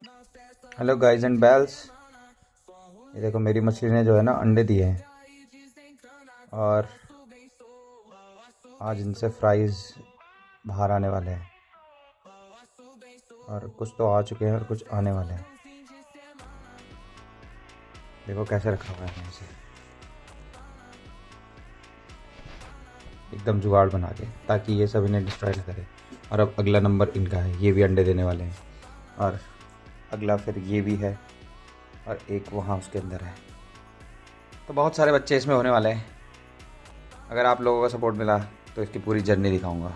Hello guys and bells. ये देखो मेरी मछली ने जो है ना अंडे दिए हैं और आज इनसे फ्राइज़ बाहर आने वाले हैं और कुछ तो आ चुके हैं और कुछ आने वाले हैं। देखो कैसे रखा हुआ है इसे, एकदम जुगाड़ बना के, ताकि ये सब इन्हें डिस्ट्रॉय ना करे। और अब अगला नंबर इनका है, ये भी अंडे देने वाले हैं और अगला फिर ये भी है और एक वहाँ उसके अंदर है। तो बहुत सारे बच्चे इसमें होने वाले हैं। अगर आप लोगों का सपोर्ट मिला तो इसकी पूरी जर्नी दिखाऊंगा।